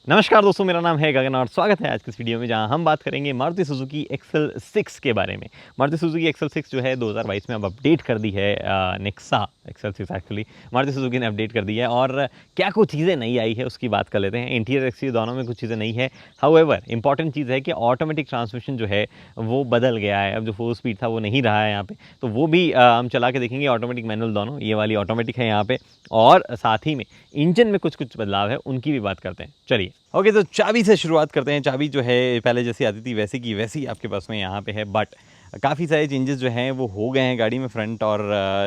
नमस्कार दोस्तों, मेरा नाम है गगन और स्वागत है आज की इस वीडियो में जहां हम बात करेंगे मारुति सुजुकी एक्सेल 6 के बारे में। मारुति सुजुकी एक्सेल 6 जो है 2022 में अब अपडेट कर दी है। Nexa XL 6 actually Maruti Suzuki ने अपडेट कर दी है और क्या कुछ चीज़ें नई आई है उसकी बात कर लेते हैं। इंटीरियर एक्सटीरियर दोनों में कुछ चीज़ें नई है। हाउएवर इंपॉर्टेंट चीज़ है कि ऑटोमेटिक ट्रांसमिशन जो है वो बदल गया है। अब जो 4 स्पीड था वो नहीं रहा है यहाँ पे, तो वो भी हम चला के देखेंगे। ऑटोमेटिक मैनुअल दोनों, ये वाली ऑटोमेटिक है यहाँ पे, और साथ ही में इंजन में कुछ कुछ बदलाव है, उनकी भी बात करते हैं। चलिए ओके, तो चाबी से शुरुआत करते हैं। चाबी जो है पहले जैसी आती थी वैसी की वैसी आपके पास में यहाँ पे है, बट काफ़ी सारे चेंजेस जो हैं वो हो गए हैं गाड़ी में, फ्रंट और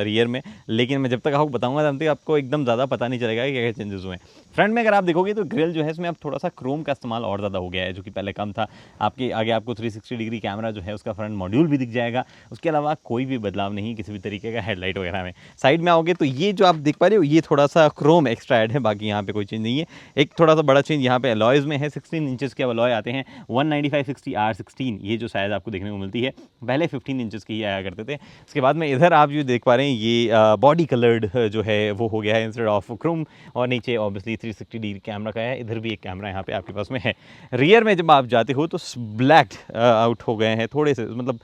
रियर में। लेकिन मैं जब तक आपको बताऊंगा तब तक आपको एकदम ज़्यादा पता नहीं चलेगा कि क्या क्या चेंजेस हुए हैं। फ्रंट में अगर आप देखोगे तो ग्रिल जो है इसमें अब थोड़ा सा क्रोम का इस्तेमाल और ज़्यादा हो गया है, जो कि पहले कम था। आपके आगे आपको 360 डिग्री कैमरा जो है उसका फ्रंट मॉड्यूल भी दिख जाएगा। उसके अलावा कोई भी बदलाव नहीं किसी भी तरीके का हेडलाइट वगैरह में। साइड में आओगे तो ये जो आप देख पा रहे हो ये थोड़ा सा क्रोम एक्स्ट्रा ऐड है, बाकी यहाँ पे कोई चेंज नहीं है। एक थोड़ा सा बड़ा चेंज यहाँ पे अलॉयज़ में है। 16 इंचेस के अलॉय आते हैं 195/60 R16, ये जो शायद आपको देखने को मिलती है। पहले 15 इंचेस की ही आया करते थे। उसके बाद में इधर आप जो देख पा रहे हैं ये बॉडी कलर्ड जो है वो हो गया है इंस्टेड ऑफ क्रोम, और नीचे ऑब्वियसली 360 डिग्री कैमरा का है। इधर भी एक कैमरा यहाँ पे आपके पास में है। रियर में जब आप जाते हो तो ब्लैक आउट हो गए हैं थोड़े से, मतलब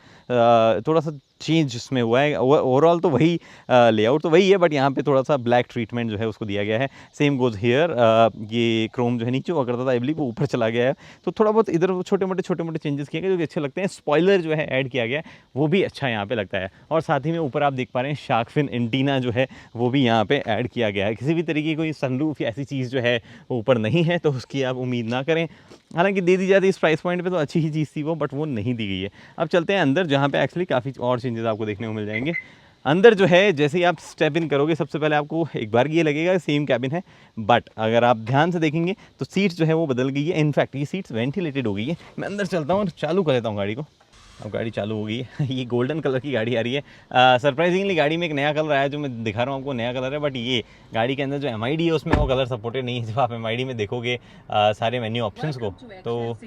थोड़ा सा चेंज इसमें हुआ है। ओवरऑल तो वही लेआउट तो वही है, बट यहाँ पे थोड़ा सा ब्लैक ट्रीटमेंट जो है उसको दिया गया है। सेम गोज हियर, ये क्रोम जो है नीचे हुआ करता था आई बिलीव वो ऊपर चला गया है, तो थोड़ा बहुत इधर छोटे मोटे चेंजेस किए गए जो कि अच्छे लगते हैं। स्पॉइलर जो है ऐड किया गया है वो भी अच्छा यहाँ पे लगता है, और साथ ही में ऊपर आप देख पा रहे हैं शार्क फिन एंटीना जो है वो भी यहाँ पे ऐड किया गया है। किसी भी तरीके की कोई सनरूफ या ऐसी चीज़ जो है वो ऊपर नहीं है, तो उसकी आप उम्मीद ना करें। हालांकि दे दी जाती इस प्राइस पॉइंट पे तो अच्छी ही चीज़ थी वो, बट वो नहीं दी गई है। अब चलते हैं अंदर, जहाँ पे एक्चुअली काफ़ी और चेंजेस आपको देखने को मिल जाएंगे। अंदर जो है जैसे ही आप स्टेप इन करोगे सबसे पहले आपको एक बार ये लगेगा सेम कैबिन है, बट अगर आप ध्यान से देखेंगे तो सीट्स जो है वो बदल गई है। इनफैक्ट ये सीट्स वेंटिलेटेड हो गई है। मैं अंदर चलता हूँ और चालू कर लेता हूँ गाड़ी को। अब गाड़ी चालू हो गई है। ये गोल्डन कलर की गाड़ी आ रही है। सरप्राइजिंगली गाड़ी में एक नया कलर आया, जो मैं दिखा रहा हूँ आपको नया कलर है, बट ये गाड़ी के अंदर जो MID है उसमें वो कलर सपोर्टेड नहीं है। जब आप MID में देखोगे सारे मेन्यू ऑप्शंस को, तो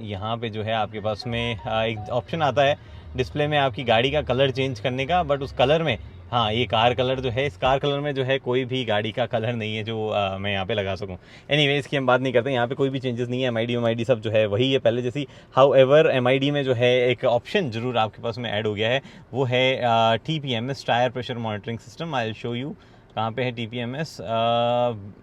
यहाँ पे जो है आपके पास में एक ऑप्शन आता है डिस्प्ले में आपकी गाड़ी का कलर चेंज करने का, बट उस कलर में हाँ ये कार कलर जो है, इस कार कलर में जो है कोई भी गाड़ी का कलर नहीं है जो मैं यहाँ पे लगा सकूँ। एनीवे इसकी हम बात नहीं करते। यहाँ पे कोई भी चेंजेस नहीं है। MID सब जो है वही है पहले जैसी। हाउएवर MID में जो है एक ऑप्शन जरूर आपके पास में ऐड हो गया है, वो है TPMS, tyre pressure monitoring system. I will show you कहाँ पे है TPMS।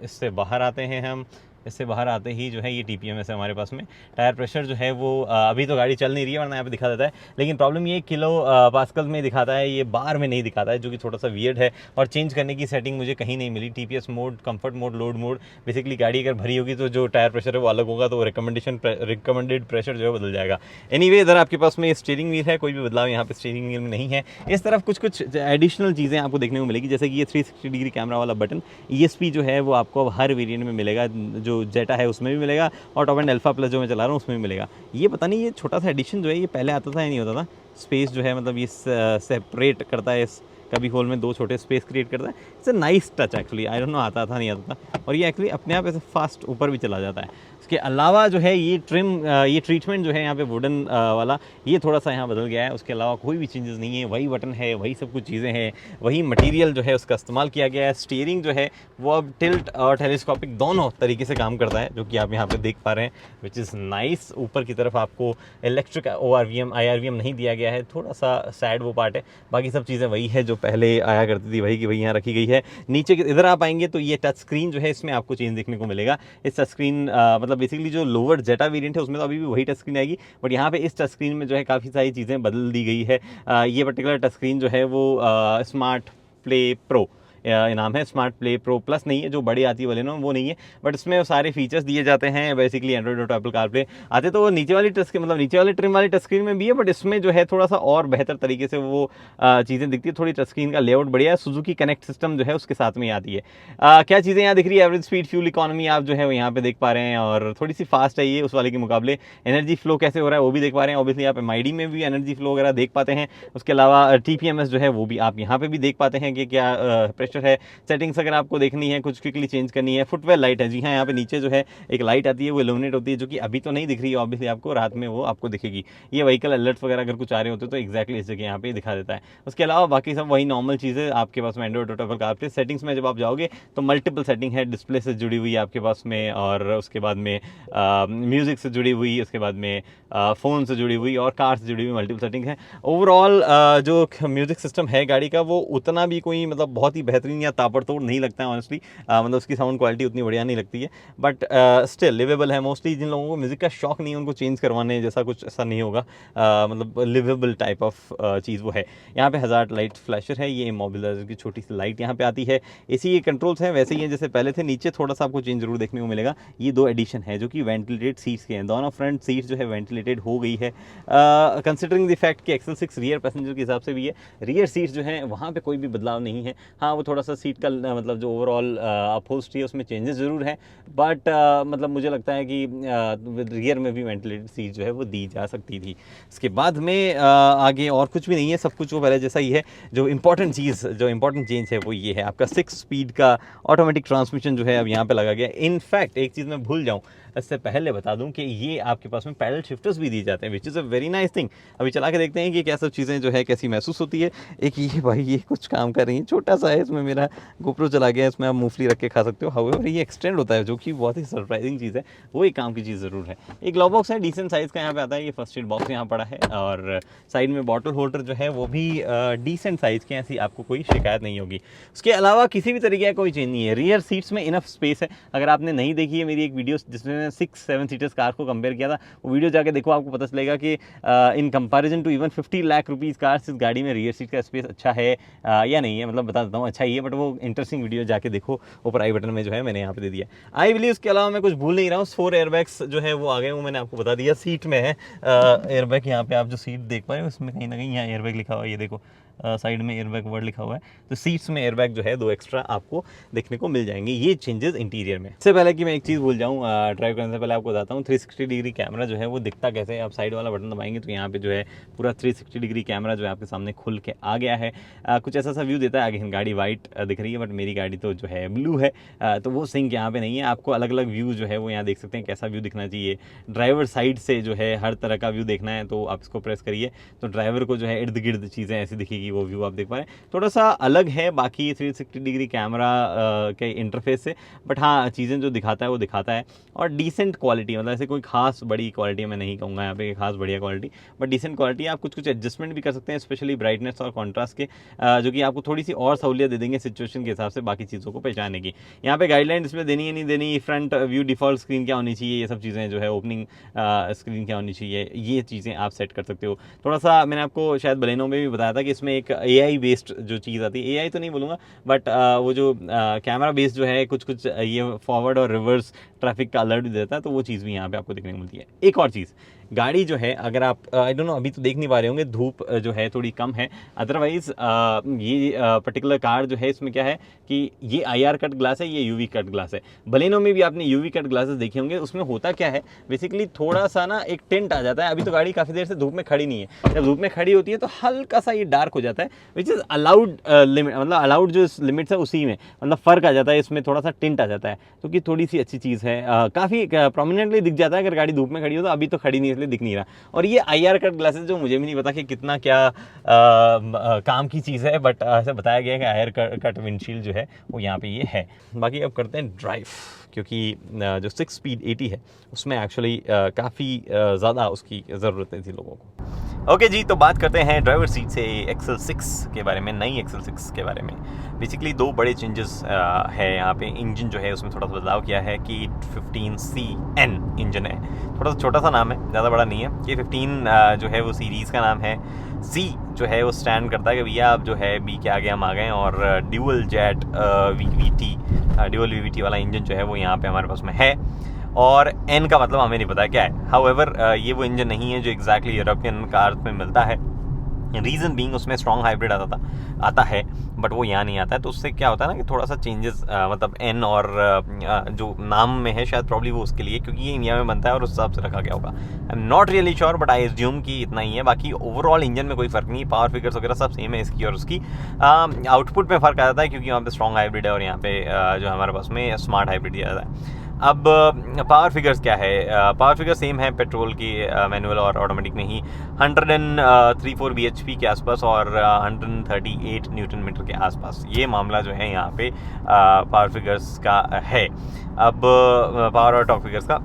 इससे बाहर आते हैं हम। इससे बाहर आते ही जो है ये TPMS है हमारे पास में। टायर प्रेशर जो है वो अभी तो गाड़ी चल नहीं रही है वरना यहाँ पे दिखा देता है, लेकिन प्रॉब्लम ये किलो पास्कल में दिखाता है, ये बार में नहीं दिखाता है, जो कि थोड़ा सा वियर्ड है। और चेंज करने की सेटिंग मुझे कहीं नहीं मिली। TPS mode, comfort mode, load mode. Basically गाड़ी अगर भरी होगी तो जो टायर प्रेशर है वो अलग होगा, तो रिकमेंडेड प्रेशर जो है बदल जाएगा। एनीवे इधर आपके पास में स्टीयरिंग व्हील है, कोई भी बदलाव यहाँ पे स्टीयरिंग व्हील में नहीं है। इस तरफ कुछ कुछ एडिशनल चीज़ें आपको देखने को मिलेगी, जैसे कि ये 360 डिग्री कैमरा वाला बटन। ESP जो है वो आपको हर वेरिएंट में मिलेगा, जो जेटा है उसमें भी मिलेगा, और टॉप एंड अल्फा प्लस जो मैं चला रहा हूँ उसमें भी मिलेगा। ये पता नहीं ये छोटा सा एडिशन जो है ये पहले आता था या नहीं होता था। स्पेस जो है मतलब ये सेपरेट करता है, इस कभी होल में 2 छोटे स्पेस क्रिएट करता है। It's a nice touch actually. I don't know आता था नहीं आता था, और ये एक्चुअली अपने आप ऐसे फास्ट ऊपर भी चला जाता है। इसके अलावा जो है ये ये ट्रीटमेंट जो है यहाँ पे वुडन वाला, ये थोड़ा सा यहाँ बदल गया है। उसके अलावा कोई भी चेंजेस नहीं है, वही बटन है, वही सब कुछ चीज़ें हैं, वही मटेरियल जो है उसका इस्तेमाल किया गया है। स्टीयरिंग जो है वो अब टिल्ट और टेलीस्कोपिक दोनों तरीके से काम करता है, जो कि आप यहाँ पे देख पा रहे हैं, विच इज़ नाइस। ऊपर की तरफ आपको इलेक्ट्रिक ORVM IRVM नहीं दिया गया है, थोड़ा सा सैड वो पार्ट है। बाकी सब चीज़ें वही है जो पहले आया करती थी, वही की वही यहाँ रखी गई है। नीचे इधर आप आएंगे तो ये टच स्क्रीन जो है इसमें आपको चेंज देखने को मिलेगा। इस टच स्क्रीन मतलब बेसिकली जो लोअर जेटा वेरिएंट है उसमें तो अभी भी वही टच स्क्रीन आएगी, बट यहाँ पे इस टच स्क्रीन में जो है काफ़ी सारी चीज़ें बदल दी गई है। ये पर्टिकुलर टच स्क्रीन जो है वो स्मार्ट प्ले प्रो नाम है। स्मार्ट प्ले प्रो प्लस नहीं है, जो बड़ी आती है वाले ना वो नहीं है, बट इसमें सारे फीचर्स दिए जाते हैं। बेसिकली एंड्रॉइड और एप्पल कारप्ले आते तो वो नीचे वाली टच मतलब नीचे वाले ट्रिम वाली टच स्क्रीन में भी है, बट इसमें जो है थोड़ा सा और बेहतर तरीके से वो चीज़ें दिखती है। थोड़ी टच स्क्रीन का लेआउट बढ़िया है। सुजुकी कनेक्ट सिस्टम जो है उसके साथ में आती है। क्या चीज़ें यहाँ दिख रही है, एवरेज स्पीड, फ्यूल इकॉनमी आप जो है वो यहाँ पे देख पा रहे हैं, और थोड़ी सी फास्ट है ये उस वाले के मुकाबले। एनर्जी फ्लो कैसे हो रहा है वो भी देख पा रहे हैं। ऑब्वियसली आप MID में भी एनर्जी फ्लो वगैरह देख पाते हैं। उसके अलावा TPMS जो है वो भी आप यहाँ पे भी देख पाते हैं कि क्या प्रेशर है, सेटिंग्स अगर आपको देखनी है, कुछ क्विकली चेंज करनी है, फुटवेयर लाइट है, जी हाँ यहाँ पे नीचे जो है एक लाइट आती है वो इल्यूमिनेट होती है, जो कि अभी तो नहीं दिख रही है ऑब्वियसली आपको, रात में वो आपको दिखेगी। ये व्हीकल अलर्ट्स वगैरह अगर कुछ आ रहे होते हैं तो एक्जैक्टली इस जगह यहाँ पे दिखा देता है। उसके अलावा बाकी सब वही नॉर्मल चीज़ें आपके पास में एंड्रॉइड ऑटो पर आपके सेटिंग्स में जब आप जाओगे तो मल्टीपल सेटिंग है, डिस्प्ले से जुड़ी हुई आपके पास में, और उसके बाद में म्यूजिक से जुड़ी हुई, उसके बाद में फ़ोन से जुड़ी हुई और कार से जुड़ी हुई मल्टीपल सेटिंग है। ओवरऑल जो म्यूज़िक सिस्टम है गाड़ी का वो उतना भी कोई मतलब बहुत ही बेहतरीन या ताबड़तोड़ नहीं लगता है ऑनेस्टली, मतलब उसकी साउंड क्वालिटी उतनी बढ़िया नहीं लगती है, बट स्टिल लिवेबल है। मोस्टली जिन लोगों को म्यूज़िक का शौक नहीं है उनको चेंज करवाने जैसा कुछ ऐसा नहीं होगा, मतलब लिवेबल टाइप ऑफ चीज़ वो है। यहाँ पे हज़ार्ड लाइट फ्लैशर है, ये इमोबिलाइजर की छोटी सी लाइट यहाँ पे आती है। एसी के कंट्रोल्स हैं वैसे ही हैं जैसे पहले थे, नीचे थोड़ा सा आपको चेंज जरूर देखने को मिलेगा। ये 2 एडिशन है जो कि वेंटिलेटेड सीट्स के हैं, दोनों फ्रंट सीट्स जो है वेंटिलेटेड हो गई है, कंसिडरिंग द फैक्ट कि एक्सेल 6 रियर पैसेंजर के हिसाब से भी है। रियर सीट्स जो हैं वहाँ पे कोई भी बदलाव नहीं है, हाँ वो थोड़ा सा सीट का मतलब जो ओवरऑल अपहोल्स्ट्री है उसमें चेंजेस ज़रूर है, बट मतलब मुझे लगता है कि रियर में भी वेंटिलेटेड सीट जो है वो दी जा सकती थी। इसके बाद में आगे और कुछ भी नहीं है, सब कुछ वो पहले जैसा ही है। जो इंपॉर्टेंट चेंज है वो ये है, आपका 6 स्पीड का ऑटोमेटिक ट्रांसमिशन जो है अब यहाँ पे लगा गया। इनफैक्ट एक चीज़ मैं भूल जाऊँ इससे पहले बता दूं कि ये आपके पास में पैडल शिफ्टर्स भी दिए जाते हैं, which is a very nice thing. अभी चला के देखते हैं कि क्या सब चीज़ें जो है कैसी महसूस होती है। एक ये भाई ये कुछ काम कर रही है, छोटा सा है, इसमें मेरा गोप्रो चला गया, इसमें आप मूंगफली रख के खा सकते हो। हाउएवर ये एक्सटेंड होता है जो कि बहुत ही सरप्राइजिंग चीज़ है, वो एक काम की चीज़ ज़रूर है। एक ग्लव बॉक्स है डिसेंट साइज़ का यहाँ पे आता है, ये फर्स्ट एड बॉक्स यहाँ पड़ा है, और साइड में बॉटल होल्डर जो है वो भी डिसेंट साइज़ के, ऐसी आपको कोई शिकायत नहीं होगी। उसके अलावा किसी भी तरीके का कोई चेंज नहीं है। रियर सीट्स में इनफ स्पेस है, अगर आपने नहीं देखी है मेरी एक वीडियो जिसमें 6-7 सीटर्स कार को कंपेयर किया था, वो वीडियो जाके देखो, आपको पता चलेगा कि इन comparison to even 50 lakh rupees cars इस गाड़ी में रियर सीट का स्पेस अच्छा है या नहीं है, मतलब बता देता हूँ अच्छा ही है, बट वो इंटरेस्टिंग वीडियो जाके देखो, ऊपर आई बटन में जो है मैंने यहाँ पे दे दिया। आई बिलीव उसके अलावा मैं कुछ भूल नहीं रहा हूँ। 4 एयरबैग्स जो है वो आ गए, वो मैंने आपको बता दिया। सीट में है एयरबैग, यहाँ पे आप जो सीट देख पाए उसमें कहीं ना कहीं यहाँ एयरबैग लिखा हुआ है, ये देखो साइड में एयरबैग वर्ड लिखा हुआ है, तो सीट्स में एयरबैग जो है 2 एक्स्ट्रा आपको देखने को मिल जाएंगे। ये चेंजेस इंटीरियर में। इससे पहले कि मैं एक चीज़ भूल जाऊँ, ड्राइव करने से पहले आपको बताता हूँ 360 डिग्री कैमरा जो है वो दिखता कैसे है। आप साइड वाला बटन दबाएंगे तो यहाँ पे जो है पूरा 360 डिग्री कैमरा जो है आपके सामने खुल के आ गया है। कुछ ऐसा सा व्यू देता है। आगे गाड़ी वाइट दिख रही है बट मेरी गाड़ी तो जो है ब्लू है, तो वो सिंक यहाँ पे नहीं है। आपको अलग अलग व्यू जो है वो यहाँ देख सकते हैं, कैसा व्यू दिखना चाहिए। ड्राइवर साइड से जो है हर तरह का व्यू देखना है तो आप इसको प्रेस करिए, तो ड्राइवर को जो है इर्द गिर्द चीज़ें ऐसी दिखेगी, वो व्यू आप देख पा रहे हैं। थोड़ा सा अलग है बाकी 360 डिग्री कैमरा के इंटरफेस से, बट हाँ चीज़ें जो दिखाता है वो दिखाता है। और डिसेंट क्वालिटी, मतलब ऐसे कोई खास बड़ी क्वालिटी मैं नहीं कहूँगा यहाँ पे खास बढ़िया क्वालिटी, बट डिसेंट क्वालिटी। आप कुछ एडजस्टमेंट भी कर सकते हैं, स्पेशली ब्राइटनेस और कॉन्ट्रास्ट के, जो कि आपको थोड़ी सी और सहूलियत दे देंगे सिचुएशन के हिसाब से बाकी चीज़ों को पहचानने की। यहाँ पे गाइडलाइन इसमें देनी है नहीं देनी, फ्रंट व्यू डिफॉल्ट स्क्रीन क्या होनी चाहिए, ये सब चीज़ें जो है ओपनिंग स्क्रीन क्या होनी चाहिए, ये चीज़ें आप सेट कर सकते हो। थोड़ा सा मैंने आपको शायद बलेनो में भी बताया था कि इसमें एक AI बेस्ड जो चीज़ आती है, AI तो नहीं बोलूँगा बट वो जो कैमरा बेस्ड जो है कुछ ये फॉरवर्ड और रिवर्स ट्रैफिक का अलर्ट भी देता है, तो वो चीज़ भी यहाँ पे आपको देखने को मिलती है। एक और चीज़, गाड़ी जो है अगर आप आई डोंट नो अभी तो देख नहीं पा रहे होंगे, धूप जो है थोड़ी कम है, अदरवाइज ये पर्टिकुलर कार जो है इसमें क्या है कि ये IR कट ग्लास है, ये UV कट ग्लास है। बलेनो में भी आपने UV कट ग्लासेस देखे होंगे, उसमें होता क्या है बेसिकली थोड़ा सा ना एक टिंट आ जाता है। अभी तो गाड़ी काफ़ी देर से धूप में खड़ी नहीं है, जब धूप में खड़ी होती है तो हल्का सा ये डार्क हो जाता है, विच इज़ अलाउड लिमिट, मतलब अलाउड जो लिमिट्स है उसी में मतलब फ़र्क आ जाता है, इसमें थोड़ा सा टिंट आ जाता है, तो कि थोड़ी सी अच्छी चीज़ है। काफ़ी प्रोमिनेंटली दिख जाता है अगर गाड़ी धूप में खड़ी हो, तो अभी तो खड़ी नहीं इसलिए दिख नहीं रहा। और ये IR कट ग्लासेस जो मुझे भी नहीं पता कि कितना क्या काम की चीज़ है, बट ऐसा बताया गया है कि IR कट विंडशील्ड जो है वो यहाँ पे ये है। बाकी अब करते हैं ड्राइव, क्योंकि जो 6 स्पीड 80 है उसमें एक्चुअली काफ़ी ज़्यादा उसकी ज़रूरतें थी लोगों को। ओके जी, तो बात करते हैं ड्राइवर सीट से एक्सेल 6 के बारे में, नई एक्सेल 6 के बारे में। बेसिकली 2 बड़े चेंजेस है यहाँ पे। इंजन जो है उसमें थोड़ा सा बदलाव किया है कि 15CN इंजन है, थोड़ा सा छोटा सा नाम है, ज़्यादा बड़ा नहीं है। कि 15 जो है वो सीरीज़ का नाम है, C जो है वो स्टैंड करता है कि भैया आप जो है B के आगे हम आ गए, और ड्यूअल जेट ड्यूअल VVT वाला इंजन जो है वो यहाँ पे हमारे पास में है। और N का मतलब हमें नहीं पता क्या है। हाउएवर ये वो इंजन नहीं है जो एग्जैक्टली यूरोपियन कार्स में मिलता है, रीज़न बीइंग उसमें स्ट्रॉन्ग हाइब्रिड आता है, बट वो यहाँ नहीं आता है। तो उससे क्या होता है ना कि थोड़ा सा चेंजेस, मतलब एन और जो नाम में है शायद प्रॉब्ली वो उसके लिए, क्योंकि ये इंडिया में बनता है और उस हिसाब से रखा गया होगा। I am not really sure, but I assume कि इतना ही है। बाकी ओवरऑल इंजन में कोई फ़र्क नहीं, पावर फिगर्स वगैरह सब सेम है इसकी और उसकी। आउटपुट में फ़र्क आ जाता है क्योंकि वहाँ पे स्ट्रॉन्ग हाइब्रिड है और यहाँ पे जो हमारे पास में स्मार्ट हाइब्रिड दिया जाता है। अब पावर फिगर्स क्या है? पावर फिगर सेम है पेट्रोल की, मैनुअल और ऑटोमेटिक में ही, 103-4 bhp के आसपास और 138 न्यूटन मीटर के आसपास। ये मामला जो है यहाँ पे पावर फिगर्स का है। अब पावर और टॉर्क फिगर्स का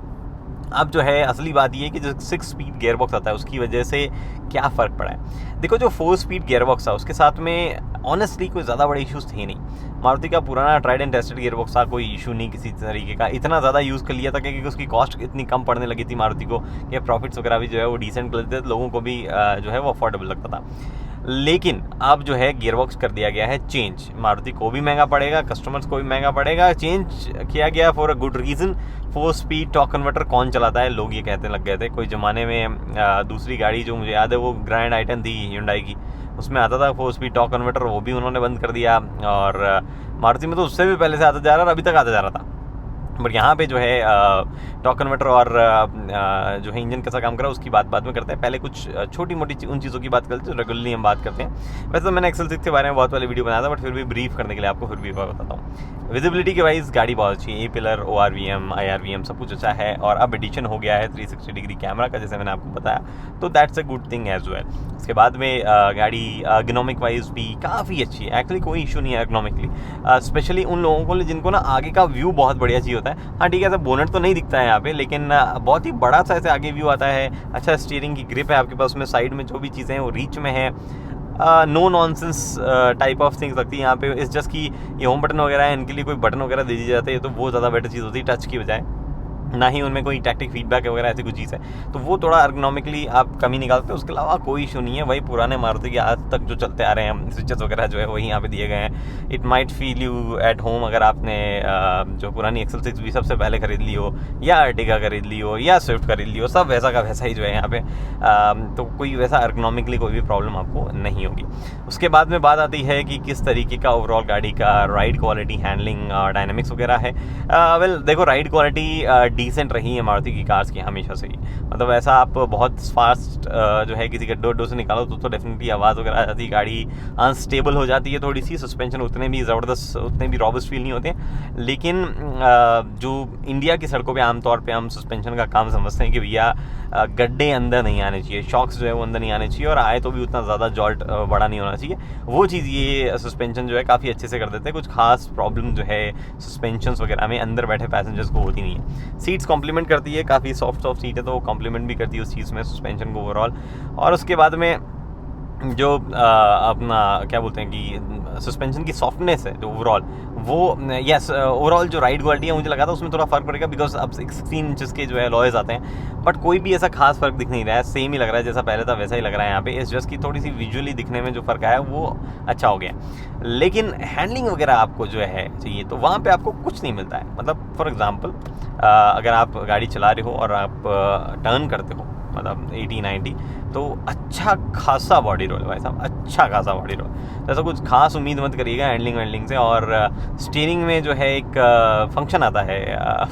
अब जो है असली बात ये है कि जो 6 स्पीड गियर बॉक्स आता है उसकी वजह से क्या फ़र्क पड़ा है। देखो, जो 4 स्पीड गियर बॉक्स था उसके साथ में ऑनेस्टली कोई ज़्यादा बड़े इश्यूज़ थे नहीं। मारुति का पुराना tried and tested gear box था, कोई इशू नहीं किसी तरीके का। इतना ज़्यादा यूज़ कर लिया था क्योंकि उसकी कॉस्ट इतनी कम पड़ने लगी थी मारुति को कि प्रॉफिट्स वगैरह भी जो है वो डिसेंट कर लेते थे, लोगों को भी जो है वो अफोर्डेबल लगता था। लेकिन अब जो है गियरबॉक्स कर दिया गया है चेंज। मारुति को भी महंगा पड़ेगा, कस्टमर्स को भी महंगा पड़ेगा। चेंज किया गया for a good reason. 4 speed torque converter कौन चलाता है, लोग ये कहते लग गए थे। कोई ज़माने में दूसरी गाड़ी जो मुझे याद है वो ग्रैंड आइटन थी Hyundai की, उसमें आता था 4 स्पीड टॉर्क कन्वर्टर, वो भी उन्होंने बंद कर दिया। और मारुति में तो उससे भी पहले से आता जा रहा और अभी तक आता जा रहा था। बट यहाँ पे जो है टॉर्क कन्वर्टर और जो है इंजन कैसा काम कर रहा है उसकी बात बाद में करते हैं। पहले कुछ छोटी मोटी उन चीज़ों की बात करते हैं जो रेगुलरली हम बात करते हैं। वैसे तो मैंने XL6 के बारे में बहुत वाली वीडियो बनाया था, बट फिर भी ब्रीफ करने के लिए आपको फिर भी बताता हूँ। विजिबिलिटी के वाइज गाड़ी बहुत अच्छी है, पिलर, ORVM, IRVM सब कुछ अच्छा है। और अब एडिशन हो गया है 360 डिग्री कैमरा का, जैसे मैंने आपको बताया, तो that's a good thing as well. उसके बाद में गाड़ी एर्गोनॉमिक वाइज भी काफ़ी अच्छी है, एक्चुअली कोई इशू नहीं है एर्गोनॉमिकली, स्पेशली उन लोगों को जिनको ना आगे का व्यू बहुत बढ़िया चाहिए होता है। हाँ ठीक है, ऐसा बोनेट तो नहीं दिखता है यहाँ पे, लेकिन बहुत ही बड़ा सा ऐसे आगे व्यू आता है। अच्छा स्टीयरिंग की ग्रिप है आपके पास में, साइड में जो भी चीज़ें हैं वो रीच में है। No nonsense type of things लगती है यहाँ पे। इस जस्ट कि ये होम बटन वगैरह है, इनके लिए कोई बटन वगैरह दे दिए जाते हैं तो वो ज़्यादा बेटर चीज़ होती है टच की बजाय, ना ही उनमें कोई टैक्टिक फीडबैक वगैरह ऐसी कुछ चीज़ है, तो वो थोड़ा एर्गोनॉमिकली आप कमी निकालते हो। उसके अलावा कोई इशू नहीं है। वही पुराने मारुति के आज तक जो चलते आ रहे हैं स्विचेस वगैरह जो है वही यहाँ पे दिए गए हैं। It might feel you at home अगर आपने जो पुरानी XL6 भी सबसे पहले खरीद ली हो, या अर्टिगा खरीद ली हो, या स्विफ्ट खरीद ली हो, सब वैसा का वैसा ही जो है यहाँ पे। तो कोई वैसा एर्गोनॉमिकली कोई भी प्रॉब्लम आपको नहीं होगी। उसके बाद में बात आती है कि किस तरीके का ओवरऑल गाड़ी का राइड क्वालिटी, हैंडलिंग, डायनामिक्स वगैरह है। वेल देखो, राइड क्वालिटी डिसेंट रही है मारुति की कार्स की हमेशा से ही। मतलब ऐसा आप बहुत फास्ट जो है किसी गड्ढे से निकालो तो डेफिनेटली आवाज़ वगैरह आ जाती है, गाड़ी अनस्टेबल हो जाती है थोड़ी सी, सस्पेंशन उतने भी ज़बरदस्त, उतने भी रॉबस्ट फील नहीं होते हैं। लेकिन जो इंडिया की सड़कों पे आमतौर पे हम सस्पेंशन का काम समझते हैं कि भैया गड्ढे अंदर नहीं आने चाहिए, शॉक्स जो है वो अंदर नहीं आने चाहिए, और आए तो भी उतना ज़्यादा जॉल्ट बड़ा नहीं होना चाहिए। वो चीज़ ये सस्पेंशन जो है काफ़ी अच्छे से कर देते हैं। कुछ खास प्रॉब्लम जो है सस्पेंशंस वगैरह में अंदर बैठे पैसेंजर्स को होती नहीं है। सीट्स कॉम्प्लीमेंट करती है, काफ़ी सॉफ्ट सीट है तो वो कॉम्प्लीमेंट भी करती है उस चीज़ में सस्पेंशन को ओवरऑल। और उसके बाद में जो अपना क्या बोलते हैं कि सस्पेंशन की सॉफ्टनेस है जो ओवरऑल, वो यस ओवरऑल जो राइड क्वालिटी है मुझे लगा था उसमें थोड़ा फ़र्क पड़ेगा, बिकॉज अब 16 इंचेस के जो है लॉयज़ आते हैं, बट कोई भी ऐसा खास फ़र्क दिख नहीं रहा है। सेम ही लग रहा है जैसा पहले था वैसा ही लग रहा है यहाँ पे। इस जस्ट की थोड़ी सी विजुअली दिखने में जो फ़र्क आया वो अच्छा हो गया। लेकिन हैंडलिंग वगैरह आपको जो है चाहिए तो वहाँ पे आपको कुछ नहीं मिलता है। मतलब फॉर एग्जांपल अगर आप गाड़ी चला रहे हो और आप टर्न करते हो मतलब 80-90, तो अच्छा खासा बॉडी रोल है भाई साहब, अच्छा खासा बॉडी रोल। तो ऐसा कुछ खास उम्मीद मत करिएगा हैंडलिंग से। और स्टीयरिंग में जो है एक फंक्शन आता है,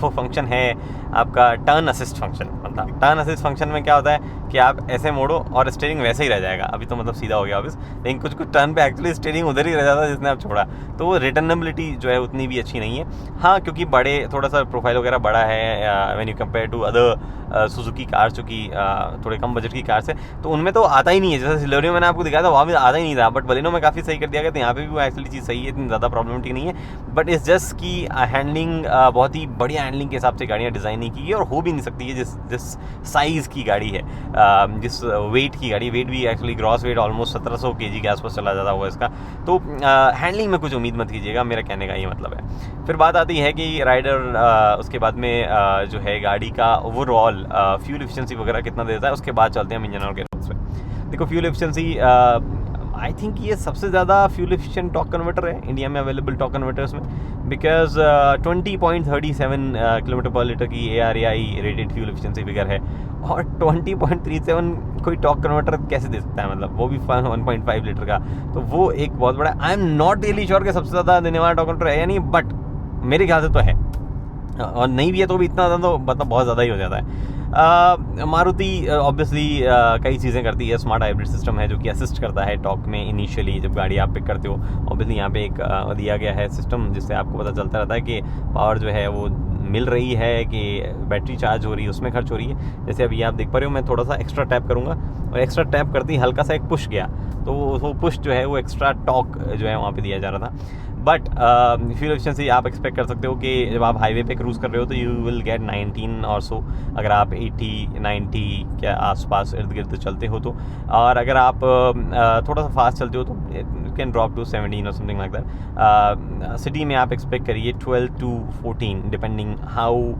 वो फंक्शन है आपका टर्न असिस्ट फंक्शन। मतलब टर्न असिस्ट फंक्शन में क्या होता है कि आप ऐसे मोड़ो और स्टीयरिंग वैसे ही रह जाएगा। अभी तो मतलब सीधा हो गया ऑब्वियस, लेकिन कुछ टर्न पे एक्चुअली स्टीयरिंग उधर ही रह जाता है जिसने आप छोड़ा, तो वो रिटर्नेबिलिटी जो है उतनी भी अच्छी नहीं है। हाँ, क्योंकि बड़े थोड़ा सा प्रोफाइल वगैरह बड़ा है when you compare to other Suzuki car, चूँकि थोड़े कम बजट की कार से, तो उनमें तो आता ही नहीं है। जैसे सिलेरियो मैंने आपको दिखाया था वहाँ भी आता ही नहीं था, बट बलिनो में काफ़ी सही कर दिया गया, तो यहाँ पे भी वो एक्चुअली चीज़ सही है, इतनी ज़्यादा प्रॉब्लमेटिक नहीं है। बट इस जस्ट की हैंडलिंग बहुत ही बढ़िया हैंडलिंग के हिसाब से गाड़ियाँ डिज़ाइन नहीं की है और हो भी नहीं सकती है जिस साइज़ की गाड़ी है, जिस वेट की गाड़ी। वेट भी actually gross weight almost 1700 kg के आसपास चला जाता हुआ इसका। तो हैंडलिंग में कुछ उम्मीद मत कीजिएगा, मेरा कहने का ये मतलब है। फिर बात आती है कि राइडर उसके बाद में जो है गाड़ी का ओवरऑल फ्यूल एफिशिएंसी वगैरह कितना देता है, उसके बाद चलते हैं हम इंजन और गेयरबॉक्स पे। देखो फ्यूल एफिशिएंसी आई थिंक ये सबसे ज़्यादा फ्यूल एफिशिएंट टॉर्क कन्वर्टर है इंडिया में अवेलेबल टॉर्क कन्वर्टर्स में, बिकॉज 20.37 किलोमीटर पर लीटर की ARAI rated fuel efficiency figure है, और 20.37 कोई टॉर्क कन्वर्टर कैसे दे सकता है, मतलब वो भी 1.5 लीटर का, तो वो एक बहुत बड़ा, I am not really sure कि सबसे ज़्यादा देने वाला टॉर्क कन्वर्टर है या नहीं, बट मेरे ख्याल से तो है, और नहीं भी है तो भी इतना ज़्यादा तो मतलब बहुत ज़्यादा ही हो जाता है। मारुति ऑब्वियसली कई चीज़ें करती है, स्मार्ट हाइब्रिड सिस्टम है जो कि असिस्ट करता है टॉर्क में इनिशियली जब गाड़ी आप पिक करते हो। ऑब्वियसली यहाँ पे एक दिया गया है सिस्टम जिससे आपको पता चलता रहता है कि पावर जो है वो मिल रही है कि बैटरी चार्ज हो रही है, उसमें खर्च हो रही है। जैसे अभी आप देख पा रहे हो, मैं थोड़ा सा एक्स्ट्रा टैप करूँगा और एक्स्ट्रा टैप करते ही हल्का सा एक पुश गया, तो वो पुश जो है वो एक्स्ट्रा टॉर्क जो है वहाँ पे दिया जा रहा था। बट फ्यूल एफिशिएंसी आप एक्सपेक्ट कर सकते हो कि जब आप हाईवे पे क्रूज़ कर रहे हो तो यू विल गेट 19 और सो, अगर आप 80-90 के आसपास इर्द गिर्द चलते हो तो, और अगर आप थोड़ा सा फास्ट चलते हो तो इट कैन ड्रॉप टू 17 और समथिंग लाइक दैट। सिटी में आप एक्सपेक्ट करिए 12 to 14 depending how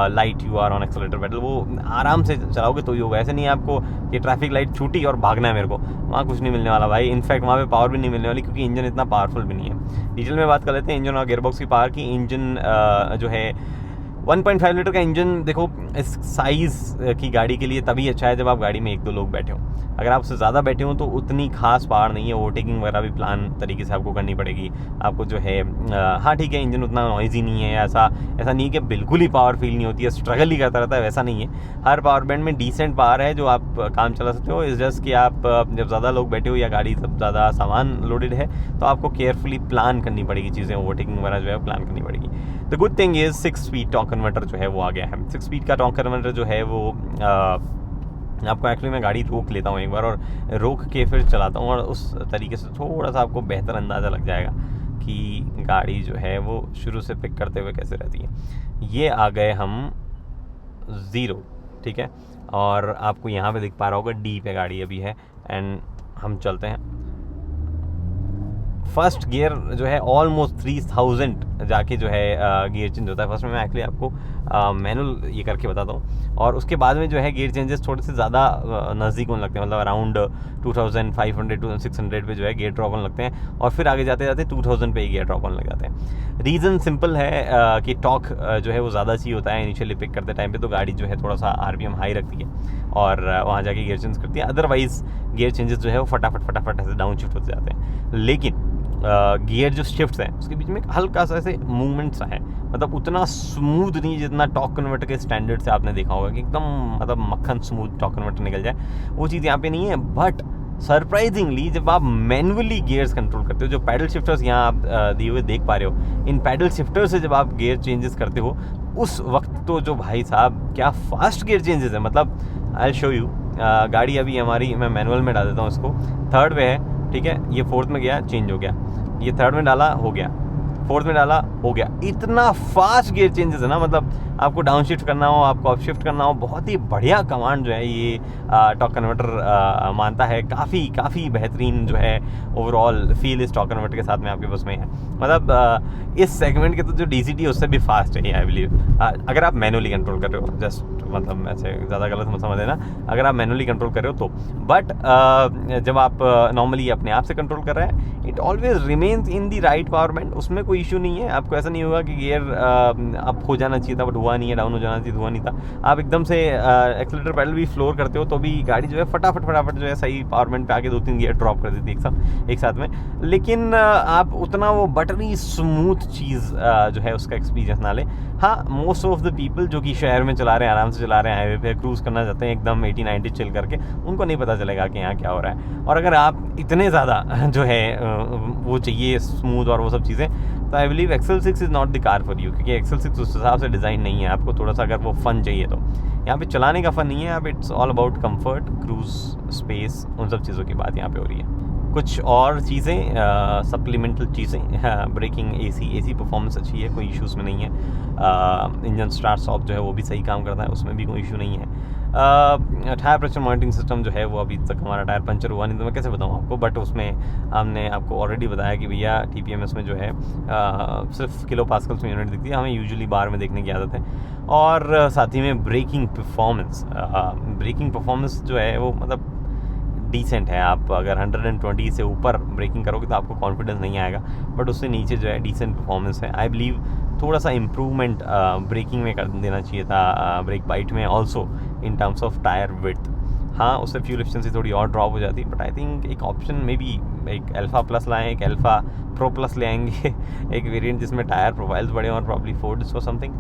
light you are on accelerator pedal. वो आराम से चलाओगे तो ही होगा, ऐसे नहीं है आपको कि ट्रैफिक लाइट छूटी और भागना है मेरे को, वहाँ कुछ नहीं मिलने वाला भाई। इनफैक्ट वहाँ पे पावर भी नहीं मिलने वाली क्योंकि इंजन इतना पावरफुल भी नहीं है। डीजल में बात कर लेते हैं इंजन और गियरबॉक्स की पावर की। इंजन जो है 1.5 लीटर का इंजन, देखो इस साइज़ की गाड़ी के लिए तभी अच्छा है जब आप गाड़ी में 1-2 लोग बैठे हो। अगर आप उससे ज़्यादा बैठे हो तो उतनी खास पावर नहीं है, ओवरटेकिंग वगैरह भी प्लान तरीके से आपको करनी पड़ेगी आपको जो है। हाँ ठीक है, इंजन उतना नॉइज़ी नहीं है, ऐसा नहीं है कि बिल्कुल ही पावर फील नहीं होती है, स्ट्रगल ही करता रहता है, वैसा नहीं है। हर पावर बैंड में डिसेंट पावर है जो आप काम चला सकते हो। इस जस्ट कि आप जब ज़्यादा लोग बैठे हो या गाड़ी सब ज़्यादा सामान लोडेड है तो आपको केयरफुली प्लान करनी पड़ेगी चीज़ें, ओवरटेकिंग वगैरह जो है प्लान करनी पड़ेगी। The good thing is 6 speed torque converter जो है वो आ गया है। 6 स्पीड का टॉर्क कन्वर्टर जो है वो आपको एक्चुअली मैं गाड़ी रोक लेता हूँ एक बार और रोक के फिर चलाता हूँ, और उस तरीके से थोड़ा सा आपको बेहतर अंदाज़ा लग जाएगा कि गाड़ी जो है वो शुरू से पिक करते हुए कैसे रहती है। ये आ गए हम 0, ठीक है, और आपको यहाँ पे दिख पा रहा होगा डी पे गाड़ी अभी है, एंड हम चलते हैं। फर्स्ट गियर जो है ऑलमोस्ट 3000 जाके जो है गियर चेंज होता है। फर्स्ट में मैं एक्चुअली आपको मैनुअल ये करके बताता हूँ, और उसके बाद में जो है गियर चेंजेस थोड़े से ज़्यादा नज़दीक होने लगते हैं, मतलब अराउंड 2500 to 600 पे जो है गियर ड्रॉप होने लगते हैं, और फिर आगे जाते जाते 2000 पे गियर ड्रॉप होने लग जाते हैं। रीज़न सिंपल है कि टॉर्क जो है वो ज़्यादा चाहिए होता है इनिशियली पिक करते टाइम पे, तो गाड़ी जो है थोड़ा सा RPM हाई रखती है और वहाँ जाके गियर चेंज करती है। अदरवाइज़ गियर चेंजेस जो है वो फटाफट ऐसे डाउन शिफ्ट होते जाते हैं। लेकिन गियर जो शिफ्ट्स हैं उसके बीच में एक हल्का सा ऐसे मूवमेंट सा है, मतलब उतना स्मूथ नहीं जितना टॉर्क कन्वर्टर के स्टैंडर्ड से आपने देखा होगा कि एकदम मतलब मक्खन स्मूथ टॉर्क कन्वर्टर निकल जाए, वो चीज़ यहाँ पे नहीं है। बट सरप्राइजिंगली जब आप मैनुअली गियर्स कंट्रोल करते हो, जो पैडल शिफ्टर्स यहाँ आप दिए हुए देख पा रहे हो, इन पैडल शिफ्टर से जब आप गियर चेंजेस करते हो उस वक्त तो जो भाई साहब क्या फास्ट गियर चेंजेस है, मतलब आई विल शो यू। गाड़ी अभी हमारी, मैं मैनुअल में डाल देता हूँ इसको, 3rd पे है, ठीक है, ये 4th में गया चेंज हो गया, ये 3rd में डाला हो गया, 4th में डाला हो गया। इतना फास्ट गियर चेंजेस है ना, मतलब आपको डाउन शिफ्ट करना हो, आपको अप शिफ्ट करना हो, बहुत ही बढ़िया कमांड जो है ये टॉर्क कन्वर्टर मानता है। काफ़ी बेहतरीन जो है ओवरऑल फील इस टॉर्क कन्वर्टर के साथ में आपके पास में है। मतलब इस सेगमेंट के तो जो DCT है उससे भी फास्ट है आई बिलीव, अगर आप मैनुअली कंट्रोल कर रहे हो। जस्ट मतलब ऐसे ज़्यादा गलत मत समझ लेना, अगर आप मैनुअली कंट्रोल कर रहे हो तो। बट जब आप नॉर्मली अपने आप से कंट्रोल कर रहे हैं, it always remains in the right power band, उसमें कोई इशू नहीं है। आपको ऐसा नहीं होगा कि गियर अप हो जाना चाहिए था बट हुआ नहीं है, डाउन हो जाना चाहिए हुआ नहीं था। आप एकदम से एक्सेलेरेटर पैडल भी फ्लोर करते हो तो भी गाड़ी जो है फटाफट जो है सही पावर बैंड पे आके 2-3 गियर ड्रॉप कर देती है एक साथ में। लेकिन आप उतना वो बटरी स्मूथ चीज़ जो है उसका एक्सपीरियंस ना लें। हाँ, मोस्ट ऑफ द पीपल जो कि शहर में चला रहे हैं, आराम से चला रहे हैं, हाईवे पे क्रूज़ करना चाहते हैं एकदम 80-90 चिल करके, उनको नहीं पता चलेगा कि यहाँ क्या हो रहा है। और अगर आप इतने ज़्यादा जो है वो चाहिए स्मूथ और वो सब चीज़ें, तो I believe XL6 is not the car for you, क्योंकि XL6 उस हिसाब से डिज़ाइन नहीं है। आपको थोड़ा सा अगर वो फ़न चाहिए तो यहाँ पे चलाने का फ़न नहीं है, अब it's all about comfort, cruise space, उन सब चीज़ों की बात यहाँ पे हो रही है। कुछ और चीज़ें सप्लीमेंटल चीज़ें, ब्रेकिंग, AC परफॉर्मेंस अच्छी है, कोई इश्यूज़ में नहीं है। इंजन स्टार्ट स्टॉप जो है वो भी सही काम करता है, उसमें भी कोई इशू नहीं है। टायर प्रेशर मॉनिटरिंग सिस्टम जो है वो अभी तक हमारा टायर पंचर हुआ नहीं तो मैं कैसे बताऊँ आपको, बट उसमें हमने आपको ऑलरेडी बताया कि भैया TPMS में जो है सिर्फ किलो पास्कल्स में यूनिट दिखती है, हमें यूजुअली बार में देखने की आदत है। और साथ ही में ब्रेकिंग परफॉर्मेंस जो है वो मतलब डिसेंट है। आप अगर 120 से ऊपर ब्रेकिंग करोगे तो आपको कॉन्फिडेंस नहीं आएगा, बट उससे नीचे जो है डिसेंट परफॉर्मेंस है। आई बिलीव थोड़ा सा इम्प्रूवमेंट ब्रेकिंग में कर देना चाहिए था, ब्रेक बाइट में also in terms of tyre width. हाँ, उससे फ्यूल एफिशिएंसी थोड़ी और ड्रॉप हो जाती है, बट आई थिंक एक ऑप्शन में भी एक अल्फ़ा प्लस लाएँ, एक अल्फ़ा प्रो प्लस ले आएंगे एक वेरिएंट जिसमें टायर प्रोफाइल्स बड़े और प्रॉब्ली फोर्ड्स और समथिंग।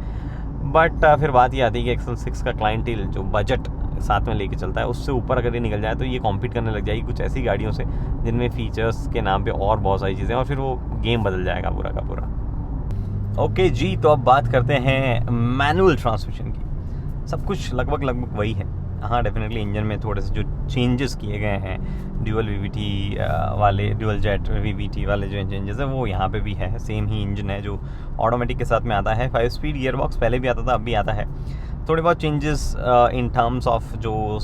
बट फिर बात ये आती है कि एक्सेल 6 का क्लाइंटेल जो बजट साथ में लेके चलता है, उससे ऊपर अगर ये निकल जाए तो ये कॉम्पीट करने लग जाएगी कुछ ऐसी गाड़ियों से जिनमें फीचर्स के नाम पे और बहुत सारी चीज़ें, और फिर वो गेम बदल जाएगा पूरा का पूरा। ओके जी, तो अब बात करते हैं मैनुअल ट्रांसमिशन की। सब कुछ लगभग वही है। हाँ, डेफिनेटली इंजन में थोड़े से जो चेंजेस किए गए हैं, ड्यूअल वीवीटी वाले, ड्यूअल जेट वीवीटी वाले जो चेंजेस है वो यहाँ पे भी है। सेम ही इंजन है जो ऑटोमेटिक के साथ में आता है। 5 स्पीड गियर बॉक्स पहले भी आता था, अब भी आता है। थोड़े बहुत चेंजेस इन टर्म्स ऑफ जो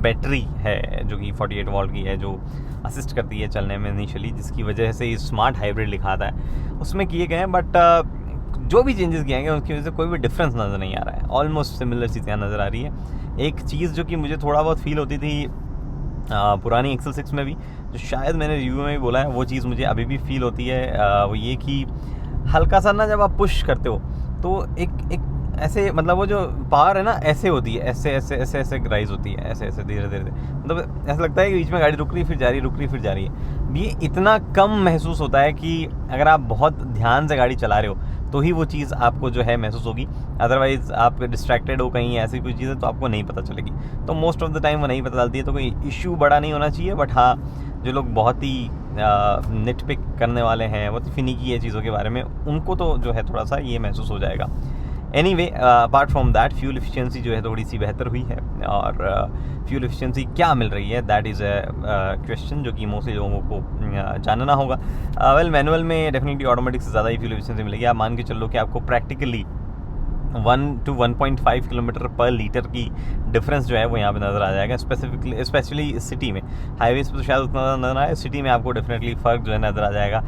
बैटरी है जो कि 48 वोल्ट की है, जो असिस्ट करती है चलने में इनिशियली, जिसकी वजह से स्मार्ट हाइब्रिड लिखा आता है, उसमें किए गए हैं। बट जो भी चेंजेस किए गए उसकी वजह से कोई भी डिफरेंस नज़र नहीं आ रहा है। ऑलमोस्ट सिमिलर चीज़ें नज़र आ रही है। एक चीज़ जो कि मुझे थोड़ा बहुत फील होती थी पुरानी एक्सेल 6 में भी, जो शायद मैंने रिव्यू में भी बोला है, वो चीज़ मुझे अभी भी फील होती है। वो ये कि हल्का सा ना जब आप पुश करते हो तो एक ऐसे, मतलब वो जो पावर है ना ऐसे होती है, ऐसे ऐसे ऐसे ऐसे राइज होती है, ऐसे ऐसे धीरे धीरे, मतलब ऐसा लगता है कि बीच में गाड़ी रुक रही फिर जा रही, रुक रही फिर जा रही है। ये इतना कम महसूस होता है कि अगर आप बहुत ध्यान से गाड़ी चला रहे हो तो ही वो चीज़ आपको जो है महसूस होगी। अदरवाइज़ आप डिस्ट्रैक्टेड हो कहीं, ऐसी कोई चीज़ है तो आपको नहीं पता चलेगी। तो मोस्ट ऑफ द टाइम वो नहीं पता चलती है, तो कोई इशू बड़ा नहीं होना चाहिए। बट हाँ, जो लोग बहुत ही निटपिक करने वाले हैं, बहुत ही फिनिकी है चीज़ों के बारे में, उनको तो जो है थोड़ा सा ये महसूस हो जाएगा। Anyway, apart from that, fuel efficiency जो है थोड़ी सी बेहतर हुई है। और फ्यूल एफिशिएंसी क्या मिल रही है, दैट इज़ अ क्वेश्चन जो कि मोस्टली लोगों को जानना होगा। वेल, मैनुअल में डेफिनेटली ऑटोमेटिक से ज़्यादा ही फ्यूल एफिशिएंसी मिलेगी। आप मान के चलो कि आपको प्रैक्टिकली 1 to 1.5 किलोमीटर पर लीटर की डिफरेंस जो है वो यहाँ पे नज़र आ जाएगा, स्पेशली सिटी में। हाईवेज़ पे तो शायद उतना नज़र आए, सिटी में आपको डेफिनेटली फ़र्क जो है नज़र आ जाएगा।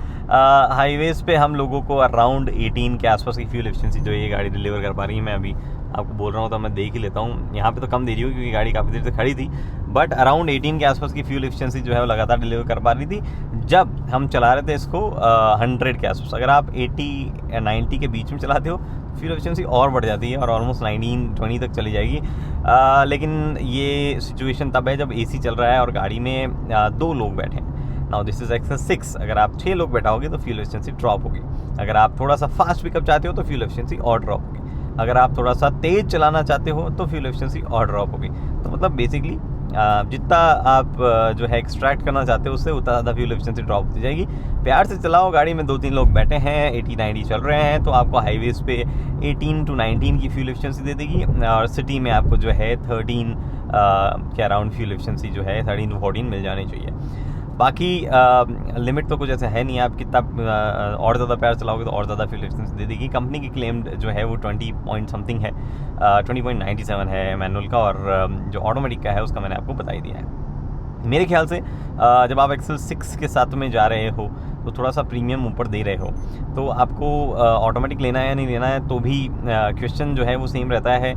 हाईवेज़ पे हम लोगों को अराउंड 18 के आसपास की फ्यूल एफिशिएंसी जो ये गाड़ी डिलीवर कर पा रही है। मैं अभी आपको बोल रहा हूँ तो मैं देख ही लेता हूँ, यहाँ पे तो कम दे रही हूँ क्योंकि गाड़ी काफ़ी देर से खड़ी थी, बट अराउंड 18 के आसपास की फ्यूल एफिशिएंसी जो है वो लगातार डिलीवर कर पा रही थी जब हम चला रहे थे इसको 100 के आसपास। अगर आप 80 या 90 के बीच में चलाते हो फ्यूल एफिशिएंसी और बढ़ जाती है और ऑलमोस्ट 19-20 तक चली जाएगी। लेकिन ये सिचुएशन तब है जब एसी चल रहा है और गाड़ी में 2 लोग बैठे हैं। Now this is XL 6। अगर आप 6 लोग बैठाओगे तो फ्यूल एफिशिएंसी ड्रॉप होगी। अगर आप थोड़ा सा फास्ट पिकअप चाहते हो तो फ्यूल एफिशिएंसी और ड्रॉप होगी। अगर आप थोड़ा सा तेज़ चलाना चाहते हो तो फ्यूल एफिशिएंसी और ड्रॉप होगी। तो मतलब बेसिकली जितना आप जो है एक्सट्रैक्ट करना चाहते हो उससे उतना ज़्यादा फ्यूल एफिशिएंसी ड्रॉप होती जाएगी। प्यार से चलाओ, गाड़ी में 2-3 लोग बैठे हैं, 80-90 चल रहे हैं, तो आपको हाईवेज़ पे 18 to 19 की फ्यूल एफिशिएंसी दे देगी, और सिटी में आपको जो है 13 के अराउंड फ्यूल एफिशिएंसी जो है 13 to 14 मिल जानी चाहिए। बाकी लिमिट तो कुछ ऐसा है नहीं, आप कितना और ज़्यादा प्यार चलाओगे तो और ज़्यादा फ्यूल एफिशिएंसी दे देगी। कंपनी की क्लेम्ड जो है वो 20 पॉइंट समथिंग है, 20.97 है मैनुअल का, और जो ऑटोमेटिक का है उसका मैंने आपको बता ही दिया है। मेरे ख्याल से जब आप एक्सेल 6 के साथ में जा रहे हो तो थोड़ा सा प्रीमियम ऊपर दे रहे हो, तो आपको ऑटोमेटिक लेना है या नहीं लेना है, तो भी क्वेश्चन जो है वो सेम रहता है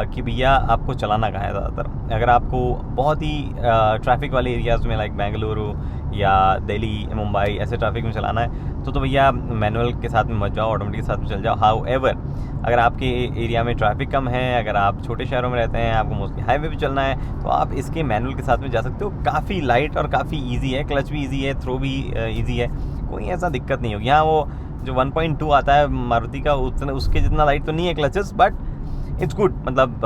कि भैया आपको चलाना कहाँ है ज़्यादातर। अगर आपको बहुत ही ट्रैफिक वाले एरियाज़ में लाइक बेंगलुरु या दिल्ली, मुंबई ऐसे ट्रैफिक में चलाना है तो भैया मैनुअल के साथ में मत जाओ, ऑटोमेटिक के साथ में चल जाओ। हाउएवर अगर आपके एरिया में ट्रैफिक कम है, अगर आप छोटे शहरों में रहते हैं, आपको मोस्टली हाईवे पे चलना है, तो आप इसके मैनुअल के साथ में जा सकते हो। काफ़ी लाइट और काफ़ी इजी है, क्लच भी इजी है, थ्रो भी इजी है, कोई ऐसा दिक्कत नहीं होगी। यहाँ वो जो 1.2 आता है मारुति का, उतना उसके जितना लाइट तो नहीं है क्लचेस, बट इट्स गुड, मतलब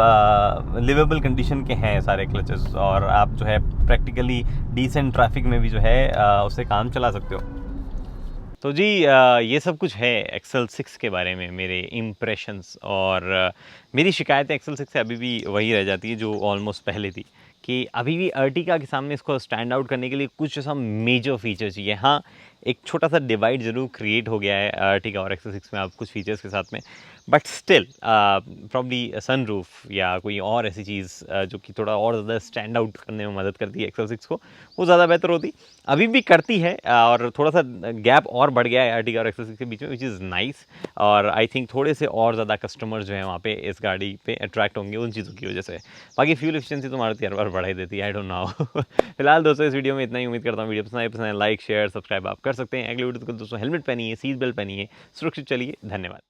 लिवेबल कंडीशन के हैं सारे क्लचेस, और आप जो है प्रैक्टिकली डिसेंट ट्रैफिक में भी जो है उससे काम चला सकते हो। तो जी ये सब कुछ है एक्सेल 6 के बारे में मेरे इम्प्रेशंस, और मेरी शिकायतें एक्सेल 6 से अभी भी वही रह जाती है जो ऑलमोस्ट पहले थी, कि अभी भी अर्टिगा के सामने इसको स्टैंड आउट करने के लिए कुछ ऐसा मेजर फीचर चाहिए। हाँ, एक छोटा सा डिवाइड ज़रूर क्रिएट हो गया है अर्टिगा और एक्सेल 6 में आप कुछ फीचर्स के साथ में, बट स्टिल प्रॉब्ली सनरूफ या कोई और ऐसी चीज़ जो कि थोड़ा और ज़्यादा स्टैंड आउट करने में मदद करती है एक्सेल 6 को, वो ज़्यादा बेहतर होती। अभी भी करती है और थोड़ा सा गैप और बढ़ गया है आर्टिगा और एक्सेल 6 के बीच में, विच इज़ नाइस। और आई थिंक थोड़े से और ज़्यादा कस्टमर जो हैं वहाँ पे इस गाड़ी पे अट्रैक्ट होंगे उन चीज़ों की वजह से। बाकी फ्यूल एफिशिएंसी तो मारुति हर बार बढ़ा ही देती है, आई डोंट नो। फिलहाल दोस्तों इस वीडियो में इतना ही, उम्मीद करता हूँ वीडियो पसंद आए, लाइक शेयर सब्सक्राइब आप कर सकते हैं। अगले वीडियो तक दोस्तों हेलमेट पहनिए, सीट बेल्ट पहनिए, सुरक्षित चलिए। धन्यवाद।